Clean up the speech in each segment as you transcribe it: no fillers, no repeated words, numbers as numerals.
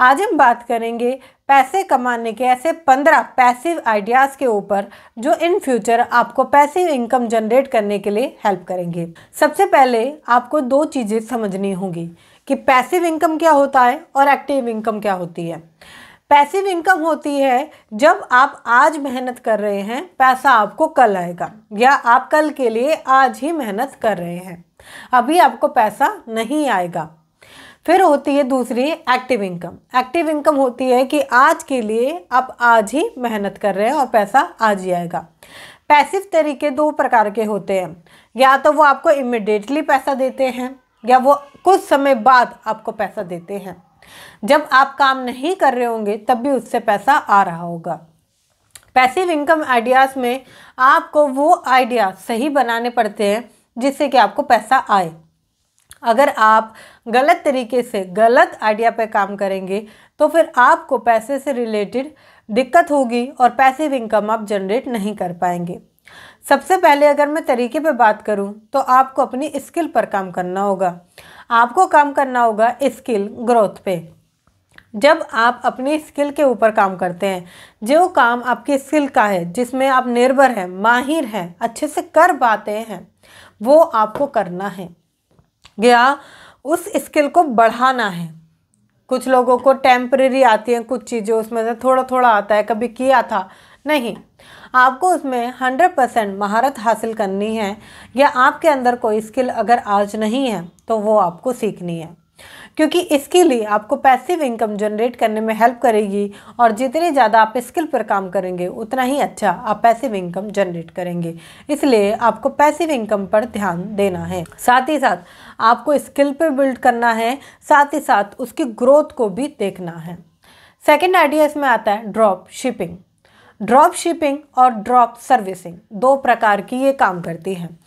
आज हम बात करेंगे पैसे कमाने के ऐसे 15 पैसिव आइडियाज़ के ऊपर जो इन फ्यूचर आपको पैसिव इनकम जनरेट करने के लिए हेल्प करेंगे। सबसे पहले आपको दो चीज़ें समझनी होंगी कि पैसिव इनकम क्या होता है और एक्टिव इनकम क्या होती है। पैसिव इनकम होती है जब आप आज मेहनत कर रहे हैं, पैसा आपको कल आएगा, या आप कल के लिए आज ही मेहनत कर रहे हैं, अभी आपको पैसा नहीं आएगा। फिर होती है दूसरी एक्टिव इनकम। एक्टिव इनकम होती है कि आज के लिए आप आज ही मेहनत कर रहे हैं और पैसा आज ही आएगा। पैसिव तरीके दो प्रकार के होते हैं, या तो वो आपको इमिडिएटली पैसा देते हैं या वो कुछ समय बाद आपको पैसा देते हैं। जब आप काम नहीं कर रहे होंगे तब भी उससे पैसा आ रहा होगा। पैसिव इनकम आइडियाज़ में आपको वो आइडिया सही बनाने पड़ते हैं जिससे कि आपको पैसा आए। अगर आप गलत तरीके से गलत आइडिया पे काम करेंगे तो फिर आपको पैसे से रिलेटेड दिक्कत होगी और पैसिव इनकम आप जनरेट नहीं कर पाएंगे। सबसे पहले अगर मैं तरीके पे बात करूं तो आपको अपनी स्किल पर काम करना होगा। आपको काम करना होगा स्किल ग्रोथ पे। जब आप अपनी स्किल के ऊपर काम करते हैं, जो काम आपकी स्किल का है, जिसमें आप निर्भर हैं, माहिर हैं, अच्छे से कर पाते हैं, वो आपको करना है या उस स्किल को बढ़ाना है। कुछ लोगों को टेम्परेरी आती हैं कुछ चीज़ें, उसमें से थोड़ा थोड़ा आता है, कभी किया था नहीं, आपको उसमें 100% महारत हासिल करनी है। या आपके अंदर कोई स्किल अगर आज नहीं है तो वो आपको सीखनी है, क्योंकि इसके लिए आपको पैसिव इनकम जनरेट करने में हेल्प करेगी। और जितनी ज़्यादा आप स्किल पर काम करेंगे उतना ही अच्छा आप पैसिव इनकम जनरेट करेंगे। इसलिए आपको पैसिव इनकम पर ध्यान देना है। साथ ही साथ आपको स्किल पे बिल्ड करना है, साथ ही साथ उसकी ग्रोथ को भी देखना है। सेकेंड आइडिया इसमें आता है ड्रॉप शिपिंग। ड्रॉप शिपिंग और ड्रॉप सर्विसिंग दो प्रकार की ये काम करती हैं।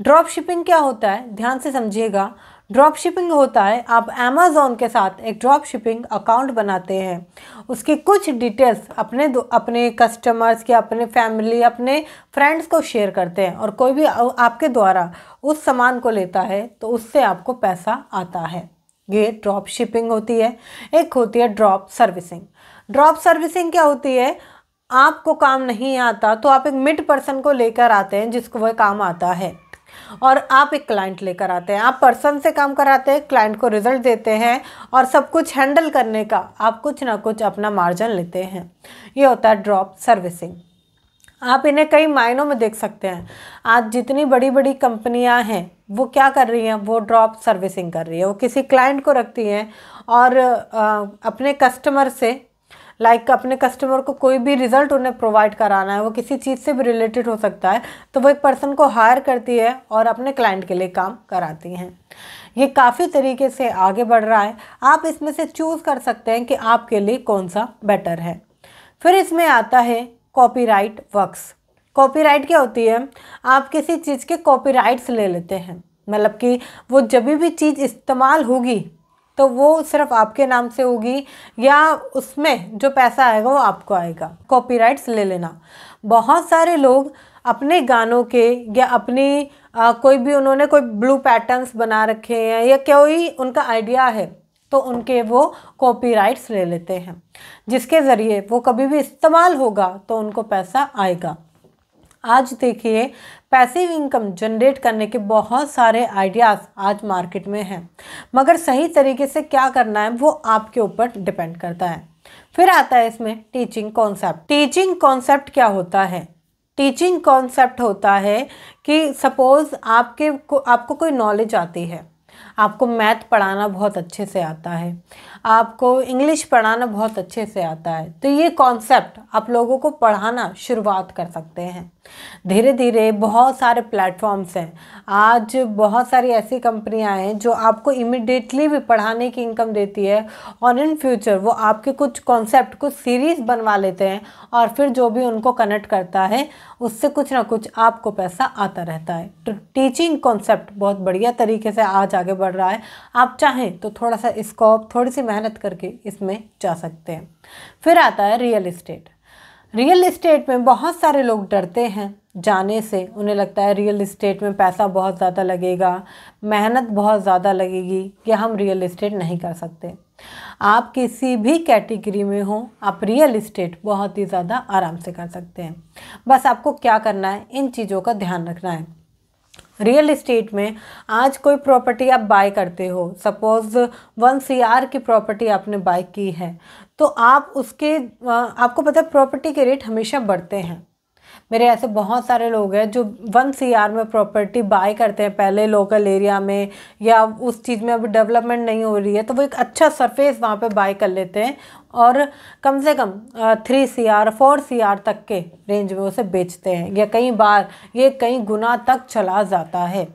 ड्रॉप शिपिंग क्या होता है, ध्यान से समझिएगा। ड्रॉप शिपिंग होता है आप अमेज़ॉन के साथ एक ड्रॉप शिपिंग अकाउंट बनाते हैं, उसकी कुछ डिटेल्स अपने कस्टमर्स के, अपने फैमिली, अपने फ्रेंड्स को शेयर करते हैं, और कोई भी आपके द्वारा उस सामान को लेता है तो उससे आपको पैसा आता है। ये ड्रॉप शिपिंग होती है। एक होती है ड्रॉप सर्विसिंग। ड्रॉप सर्विसिंग क्या होती है, आपको काम नहीं आता तो आप एक मिड पर्सन को लेकर आते हैं जिसको वह काम आता है, और आप एक क्लाइंट लेकर आते हैं। आप पर्सन से काम कराते हैं, क्लाइंट को रिजल्ट देते हैं, और सब कुछ हैंडल करने का आप कुछ ना कुछ अपना मार्जिन लेते हैं। ये होता है ड्रॉप सर्विसिंग। आप इन्हें कई मायनों में देख सकते हैं। आज जितनी बड़ी बड़ी कंपनियां हैं वो क्या कर रही हैं, वो ड्रॉप सर्विसिंग कर रही है। वो किसी क्लाइंट को रखती हैं और अपने कस्टमर से, अपने कस्टमर को कोई भी रिज़ल्ट उन्हें प्रोवाइड कराना है, वो किसी चीज़ से भी रिलेटेड हो सकता है, तो वो एक पर्सन को हायर करती है और अपने क्लाइंट के लिए काम कराती हैं। ये काफ़ी तरीके से आगे बढ़ रहा है। आप इसमें से चूज़ कर सकते हैं कि आपके लिए कौन सा बेटर है। फिर इसमें आता है कॉपीराइट वर्क्स। कॉपीराइट क्या होती है, आप किसी चीज़ के कॉपीराइट्स ले लेते हैं, मतलब कि वो जब भी चीज़ इस्तेमाल होगी तो वो सिर्फ आपके नाम से होगी, या उसमें जो पैसा आएगा वो आपको आएगा। कॉपीराइट्स ले लेना। बहुत सारे लोग अपने गानों के या अपनी कोई भी उन्होंने कोई ब्लू पैटर्न्स बना रखे हैं या कोई उनका आइडिया है तो उनके वो कॉपीराइट्स ले लेते हैं, जिसके ज़रिए वो कभी भी इस्तेमाल होगा तो उनको पैसा आएगा। आज देखिए पैसिव इनकम जनरेट करने के बहुत सारे आइडियाज़ आज मार्केट में हैं, मगर सही तरीके से क्या करना है वो आपके ऊपर डिपेंड करता है। फिर आता है इसमें टीचिंग कॉन्सेप्ट। टीचिंग कॉन्सेप्ट क्या होता है, टीचिंग कॉन्सेप्ट होता है कि सपोज़ आपको कोई नॉलेज आती है, आपको मैथ पढ़ाना बहुत अच्छे से आता है, आपको इंग्लिश पढ़ाना बहुत अच्छे से आता है, तो ये कॉन्सेप्ट आप लोगों को पढ़ाना शुरुआत कर सकते हैं। धीरे धीरे बहुत सारे प्लेटफॉर्म्स हैं, आज बहुत सारी ऐसी कंपनियां हैं जो आपको इमिडिएटली भी पढ़ाने की इनकम देती है, और इन फ्यूचर वो आपके कुछ कॉन्सेप्ट, कुछ सीरीज़ बनवा लेते हैं, और फिर जो भी उनको कनेक्ट करता है उससे कुछ ना कुछ आपको पैसा आता रहता है। तो टीचिंग कॉन्सेप्ट बहुत बढ़िया तरीके से आज आगे बढ़ रहा है। आप चाहें तो थोड़ा सा स्कोप, थोड़ी सी मेहनत करके इसमें जा सकते हैं। फिर आता है रियल इस्टेट। रियल इस्टेट में बहुत सारे लोग डरते हैं जाने से, उन्हें लगता है रियल इस्टेट में पैसा बहुत ज़्यादा लगेगा, मेहनत बहुत ज़्यादा लगेगी, कि हम रियल इस्टेट नहीं कर सकते। आप किसी भी कैटेगरी में हो, आप रियल इस्टेट बहुत ही ज़्यादा आराम से कर सकते हैं। बस आपको क्या करना है, इन चीज़ों का ध्यान रखना है। रियल इस्टेट में आज कोई प्रॉपर्टी आप बाय करते हो, सपोज़ 1 CR की प्रॉपर्टी आपने बाय की है, तो आप उसके आपको पता है प्रॉपर्टी के रेट हमेशा बढ़ते हैं। मेरे ऐसे बहुत सारे लोग हैं जो 1 CR में प्रॉपर्टी बाय करते हैं पहले लोकल एरिया में, या उस चीज़ में अभी डेवलपमेंट नहीं हो रही है तो वो एक अच्छा सरफेस वहाँ पे बाय कर लेते हैं और कम से कम 3 CR 4 CR तक के रेंज में उसे बेचते हैं, या कई बार ये कई गुना तक चला जाता है।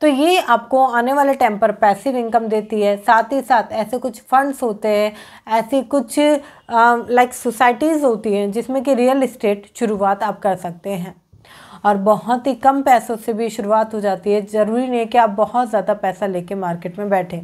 तो ये आपको आने वाले टाइम पर पैसिव इनकम देती है। साथ ही साथ ऐसे कुछ फंड्स होते हैं, ऐसी कुछ लाइक सोसाइटीज़ होती हैं जिसमें कि रियल इस्टेट शुरुआत आप कर सकते हैं और बहुत ही कम पैसों से भी शुरुआत हो जाती है। ज़रूरी नहीं है कि आप बहुत ज़्यादा पैसा लेके मार्केट में बैठें।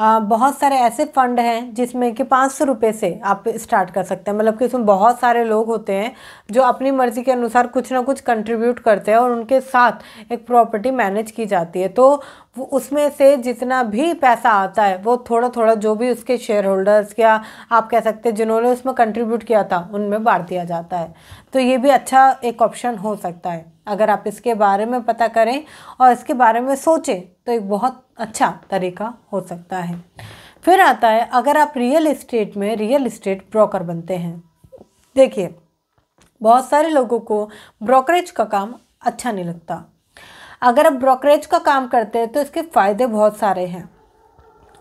बहुत सारे ऐसे फंड हैं जिसमें कि 500 रुपये से आप स्टार्ट कर सकते हैं। मतलब कि उसमें बहुत सारे लोग होते हैं जो अपनी मर्ज़ी के अनुसार कुछ ना कुछ कंट्रीब्यूट करते हैं और उनके साथ एक प्रॉपर्टी मैनेज की जाती है। तो वो उसमें से जितना भी पैसा आता है वो थोड़ा थोड़ा जो भी उसके शेयर होल्डर्स या आप कह सकते हैं जिन्होंने उसमें कंट्रीब्यूट किया था उनमें बांट दिया जाता है। तो ये भी अच्छा एक ऑप्शन हो सकता है। अगर आप इसके बारे में पता करें और इसके बारे में सोचें तो एक बहुत अच्छा तरीका हो सकता है। फिर आता है अगर आप रियल इस्टेट में रियल इस्टेट ब्रोकर बनते हैं। देखिए, बहुत सारे लोगों को ब्रोकरेज का काम अच्छा नहीं लगता। अगर आप ब्रोकरेज का काम करते हैं तो इसके फ़ायदे बहुत सारे हैं।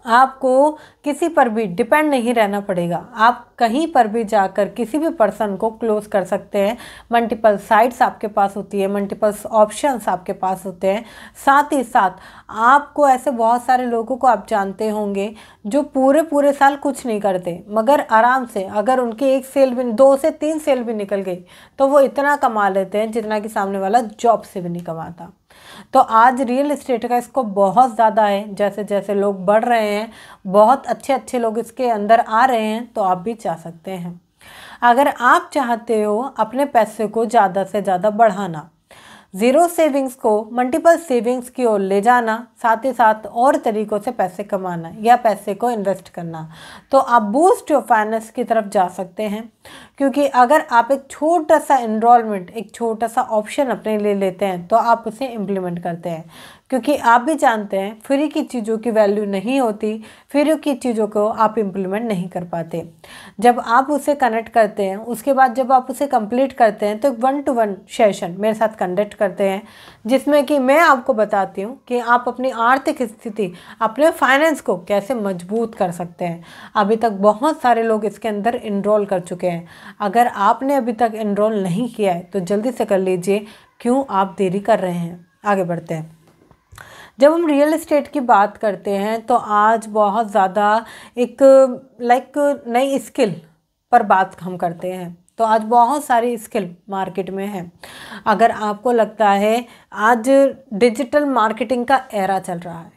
आपको किसी पर भी डिपेंड नहीं रहना पड़ेगा। आप कहीं पर भी जाकर किसी भी पर्सन को क्लोज कर सकते हैं। मल्टीपल साइट्स आपके पास होती है, मल्टीपल ऑप्शंस आपके पास होते हैं। साथ ही साथ आपको ऐसे बहुत सारे लोगों को आप जानते होंगे जो पूरे साल कुछ नहीं करते, मगर आराम से अगर उनकी एक सेल भी 2 से 3 सेल भी निकल गई तो वो इतना कमा लेते हैं जितना कि सामने वाला जॉब से भी नहीं कमाता। तो आज रियल इस्टेट का स्कोप बहुत ज़्यादा है। जैसे जैसे लोग बढ़ रहे हैं, बहुत अच्छे अच्छे लोग इसके अंदर आ रहे हैं, तो आप भी चाह सकते हैं। अगर आप चाहते हो अपने पैसे को ज़्यादा से ज़्यादा बढ़ाना, ज़ीरो सेविंग्स को मल्टीपल सेविंग्स की ओर ले जाना, साथ ही साथ और तरीक़ों से पैसे कमाना या पैसे को इन्वेस्ट करना, तो आप बूस्ट योर फाइनेंस की तरफ जा सकते हैं। क्योंकि अगर आप एक छोटा सा एनरोलमेंट, एक छोटा सा ऑप्शन अपने लिए लेते हैं तो आप उसे इम्प्लीमेंट करते हैं। क्योंकि आप भी जानते हैं फ्री की चीज़ों की वैल्यू नहीं होती, फ्री की चीज़ों को आप इम्प्लीमेंट नहीं कर पाते। जब आप उसे कनेक्ट करते हैं, उसके बाद जब आप उसे कंप्लीट करते हैं तो एक 1-to-1 सेशन मेरे साथ कंडक्ट करते हैं, जिसमें कि मैं आपको बताती हूँ कि आप अपनी आर्थिक स्थिति, अपने फाइनेंस को कैसे मजबूत कर सकते हैं। अभी तक बहुत सारे लोग इसके अंदर इनरोल कर चुके हैं। अगर आपने अभी तक इनरोल नहीं किया है तो जल्दी से कर लीजिए। क्यों आप देरी कर रहे हैं? आगे बढ़ते हैं। जब हम रियल इस्टेट की बात करते हैं तो आज बहुत ज़्यादा एक नई स्किल पर बात हम करते हैं। तो आज बहुत सारी स्किल मार्केट में है। अगर आपको लगता है आज डिजिटल मार्केटिंग का एरा चल रहा है,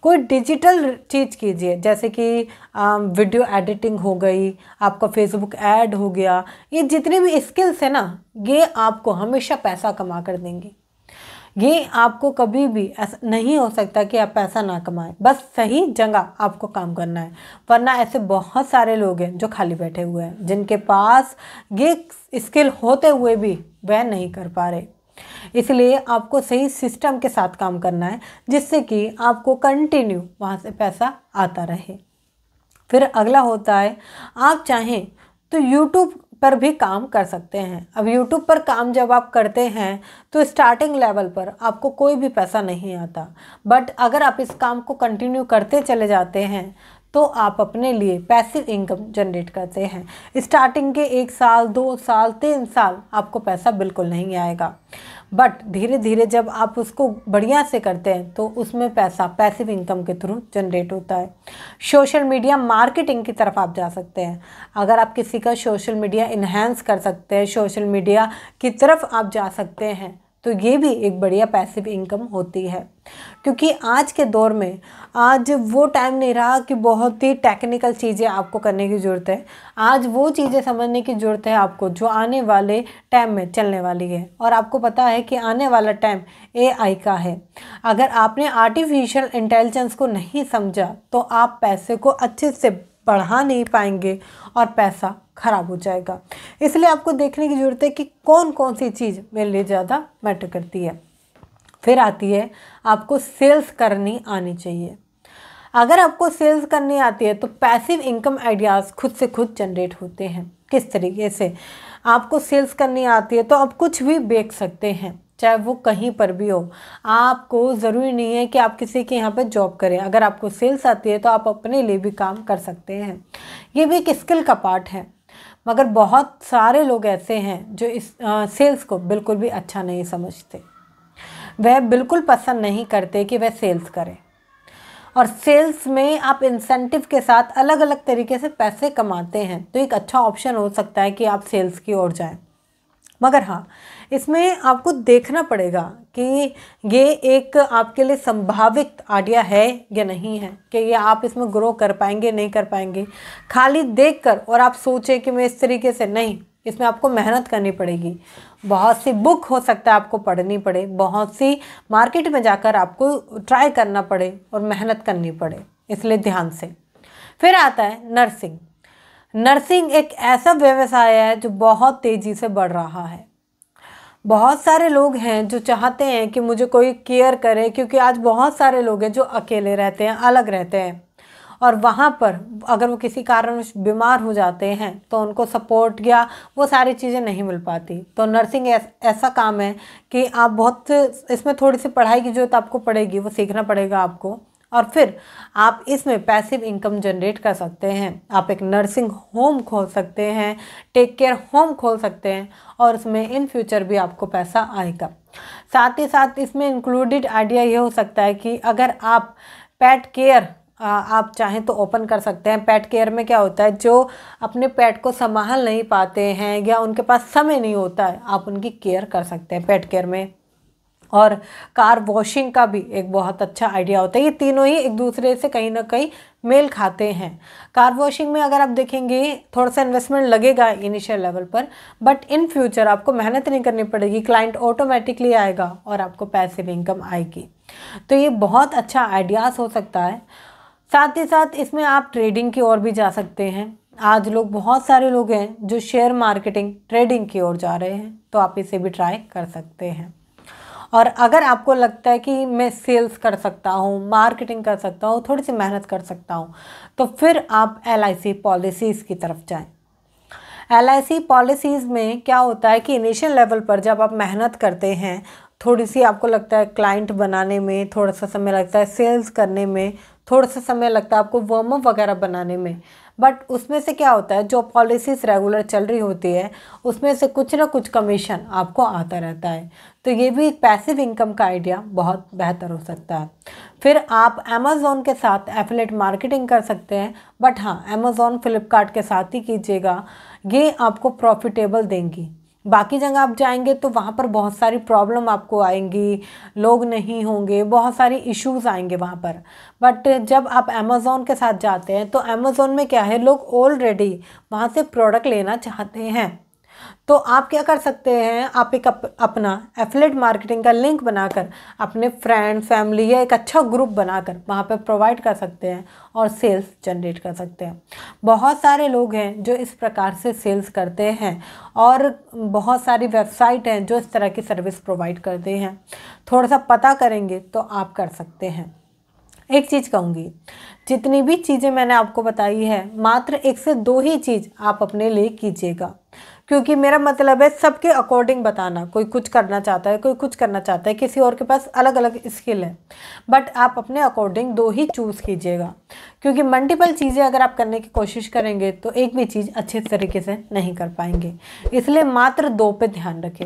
कोई डिजिटल चीज़ कीजिए, जैसे कि वीडियो एडिटिंग हो गई, आपका फेसबुक ऐड हो गया, ये जितनी भी स्किल्स है ना, ये आपको हमेशा पैसा कमा कर देंगी। ये आपको कभी भी ऐसा नहीं हो सकता कि आप पैसा ना कमाएं। बस सही जगह आपको काम करना है, वरना ऐसे बहुत सारे लोग हैं जो खाली बैठे हुए हैं, जिनके पास ये स्किल होते हुए भी वह नहीं कर पा रहे। इसलिए आपको सही सिस्टम के साथ काम करना है, जिससे कि आपको कंटिन्यू वहाँ से पैसा आता रहे। फिर अगला होता है, आप चाहें तो यूट्यूब पर भी काम कर सकते हैं। अब यूट्यूब पर काम जब आप करते हैं तो स्टार्टिंग लेवल पर आपको कोई भी पैसा नहीं आता, बट अगर आप इस काम को कंटिन्यू करते चले जाते हैं तो आप अपने लिए पैसिव इनकम जनरेट करते हैं। स्टार्टिंग के 1 साल, 2 साल, 3 साल आपको पैसा बिल्कुल नहीं आएगा, बट धीरे धीरे जब आप उसको बढ़िया से करते हैं तो उसमें पैसा पैसिव इनकम के थ्रू जनरेट होता है। सोशल मीडिया मार्केटिंग की तरफ आप जा सकते हैं। अगर आप किसी का सोशल मीडिया इन्हेंस कर सकते हैं, सोशल मीडिया की तरफ आप जा सकते हैं, तो ये भी एक बढ़िया पैसिव इनकम होती है। क्योंकि आज के दौर में आज वो टाइम नहीं रहा कि बहुत ही टेक्निकल चीज़ें आपको करने की ज़रूरत है। आज वो चीज़ें समझने की ज़रूरत है आपको जो आने वाले टाइम में चलने वाली है। और आपको पता है कि आने वाला टाइम AI का है। अगर आपने आर्टिफिशियल इंटेलिजेंस को नहीं समझा तो आप पैसे को अच्छे से बढ़ा नहीं पाएंगे और पैसा खराब हो जाएगा। इसलिए आपको देखने की ज़रूरत है कि कौन कौन सी चीज़ मेरे लिए ज़्यादा मैटर करती है। फिर आती है आपको सेल्स करनी आनी चाहिए। अगर आपको सेल्स करनी आती है तो पैसिव इनकम आइडियाज़ खुद से खुद जनरेट होते हैं। किस तरीके से? आपको सेल्स करनी आती है तो आप कुछ भी बेच सकते हैं, चाहे वो कहीं पर भी हो। आपको ज़रूरी नहीं है कि आप किसी के यहाँ पे जॉब करें। अगर आपको सेल्स आती है तो आप अपने लिए भी काम कर सकते हैं। ये भी एक स्किल का पार्ट है। मगर बहुत सारे लोग ऐसे हैं जो इस सेल्स को बिल्कुल भी अच्छा नहीं समझते। वह बिल्कुल पसंद नहीं करते कि वह सेल्स करें। और सेल्स में आप इंसेंटिव के साथ अलग अलग तरीके से पैसे कमाते हैं, तो एक अच्छा ऑप्शन हो सकता है कि आप सेल्स की ओर जाएं। मगर हाँ, इसमें आपको देखना पड़ेगा कि ये एक आपके लिए संभावित आइडिया है या नहीं है, कि ये आप इसमें ग्रो कर पाएंगे नहीं कर पाएंगे। खाली देखकर और आप सोचें कि मैं इस तरीके से नहीं, इसमें आपको मेहनत करनी पड़ेगी। बहुत सी बुक हो सकता है आपको पढ़नी पड़े, बहुत सी मार्केट में जाकर आपको ट्राई करना पड़े और मेहनत करनी पड़े, इसलिए ध्यान से। फिर आता है नर्सिंग। नर्सिंग एक ऐसा व्यवसाय है जो बहुत तेज़ी से बढ़ रहा है। बहुत सारे लोग हैं जो चाहते हैं कि मुझे कोई केयर करे, क्योंकि आज बहुत सारे लोग हैं जो अकेले रहते हैं, अलग रहते हैं, और वहाँ पर अगर वो किसी कारणवश बीमार हो जाते हैं तो उनको सपोर्ट या वो सारी चीज़ें नहीं मिल पाती। तो नर्सिंग ऐसा काम है कि आप बहुत इसमें थोड़ी सी पढ़ाई की जरूरत आपको पड़ेगी, वो सीखना पड़ेगा आपको, और फिर आप इसमें पैसिव इनकम जनरेट कर सकते हैं। आप एक नर्सिंग होम खोल सकते हैं, टेक केयर होम खोल सकते हैं, और उसमें इन फ्यूचर भी आपको पैसा आएगा। साथ ही साथ इसमें इंक्लूडेड आइडिया ये हो सकता है कि अगर आप पेट केयर आप चाहें तो ओपन कर सकते हैं। पेट केयर में क्या होता है, जो अपने पेट को संभाल नहीं पाते हैं या उनके पास समय नहीं होता है, आप उनकी केयर कर सकते हैं पेट केयर में। और कार वॉशिंग का भी एक बहुत अच्छा आइडिया होता है। ये तीनों ही एक दूसरे से कहीं ना कहीं मेल खाते हैं। कार वॉशिंग में अगर आप देखेंगे थोड़ा सा इन्वेस्टमेंट लगेगा इनिशियल लेवल पर, बट इन फ्यूचर आपको मेहनत नहीं करनी पड़ेगी, क्लाइंट ऑटोमेटिकली आएगा और आपको पैसिव इनकम आएगी। तो ये बहुत अच्छा आइडियाज़ हो सकता है। साथ ही साथ इसमें आप ट्रेडिंग की ओर भी जा सकते हैं। आज लोग बहुत सारे लोग हैं जो शेयर मार्केटिंग ट्रेडिंग की ओर जा रहे हैं, तो आप इसे भी ट्राई कर सकते हैं। और अगर आपको लगता है कि मैं सेल्स कर सकता हूँ, मार्केटिंग कर सकता हूँ, थोड़ी सी मेहनत कर सकता हूँ, तो फिर आप LIC पॉलिसीज़ की तरफ जाएं। LIC पॉलिसीज़ में क्या होता है कि इनिशियल लेवल पर जब आप मेहनत करते हैं, थोड़ी सी आपको लगता है क्लाइंट बनाने में थोड़ा सा समय लगता है, सेल्स करने में थोड़ा सा समय लगता है, आपको वार्म अप वगैरह बनाने में, बट उसमें से क्या होता है, जो पॉलिसीज़ रेगुलर चल रही होती है उसमें से कुछ ना कुछ कमीशन आपको आता रहता है। तो ये भी एक पैसिव इनकम का आइडिया बहुत बेहतर हो सकता है। फिर आप अमेज़ॉन के साथ एफिलिएट मार्केटिंग कर सकते हैं, बट हाँ, अमेज़ॉन फ्लिपकार्ट के साथ ही कीजिएगा, ये आपको प्रॉफिटेबल देंगी। बाकी जगह आप जाएंगे तो वहाँ पर बहुत सारी प्रॉब्लम आपको आएंगी, लोग नहीं होंगे, बहुत सारी इश्यूज आएंगे वहाँ पर। बट जब आप अमेज़ॉन के साथ जाते हैं तो अमेज़ॉन में क्या है, लोग ऑलरेडी वहाँ से प्रोडक्ट लेना चाहते हैं। तो आप क्या कर सकते हैं, आप एक अपना एफिलिएट मार्केटिंग का लिंक बनाकर अपने फ्रेंड फैमिली या एक अच्छा ग्रुप बनाकर वहाँ पे प्रोवाइड कर सकते हैं और सेल्स जनरेट कर सकते हैं। बहुत सारे लोग हैं जो इस प्रकार से सेल्स करते हैं और बहुत सारी वेबसाइट हैं जो इस तरह की सर्विस प्रोवाइड करते हैं। थोड़ा सा पता करेंगे तो आप कर सकते हैं। एक चीज़ कहूँगी, जितनी भी चीज़ें मैंने आपको बताई है, मात्र 1 से 2 ही चीज़ आप अपने लिए कीजिएगा, क्योंकि मेरा मतलब है सबके अकॉर्डिंग बताना। कोई कुछ करना चाहता है, कोई कुछ करना चाहता है, किसी और के पास अलग अलग स्किल है, बट आप अपने अकॉर्डिंग 2 ही चूज़ कीजिएगा, क्योंकि मल्टीपल चीज़ें अगर आप करने की कोशिश करेंगे तो एक भी चीज़ अच्छे तरीके से नहीं कर पाएंगे। इसलिए मात्र 2 पे ध्यान रखें,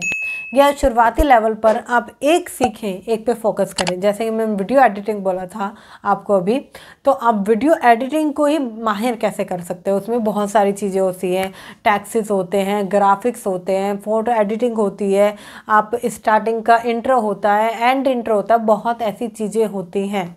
या शुरुआती लेवल पर आप एक सीखें, एक पे फोकस करें। जैसे कि मैं वीडियो एडिटिंग बोला था आपको अभी, तो आप वीडियो एडिटिंग को ही माहिर कैसे कर सकते हो, उसमें बहुत सारी चीज़ें होती हैं, टैक्सेस होते हैं, ग्राफिक्स होते हैं, फ़ोटो एडिटिंग होती है, आप स्टार्टिंग का इंट्रो होता है, एंड इंट्रो होता है, बहुत ऐसी चीज़ें होती हैं।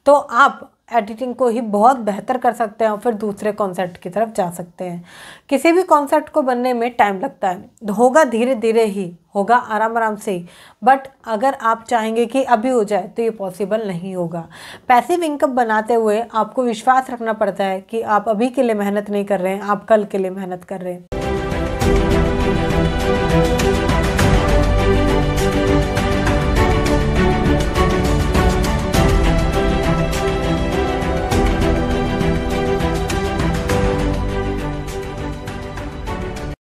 तो आप एडिटिंग को ही बहुत बेहतर कर सकते हैं और फिर दूसरे कॉन्सेप्ट की तरफ जा सकते हैं। किसी भी कॉन्सेप्ट को बनने में टाइम लगता है, होगा धीरे धीरे ही, होगा आराम आराम से ही, बट अगर आप चाहेंगे कि अभी हो जाए तो ये पॉसिबल नहीं होगा। पैसिव इनकम बनाते हुए आपको विश्वास रखना पड़ता है कि आप अभी के लिए मेहनत नहीं कर रहे हैं, आप कल के लिए मेहनत कर रहे हैं।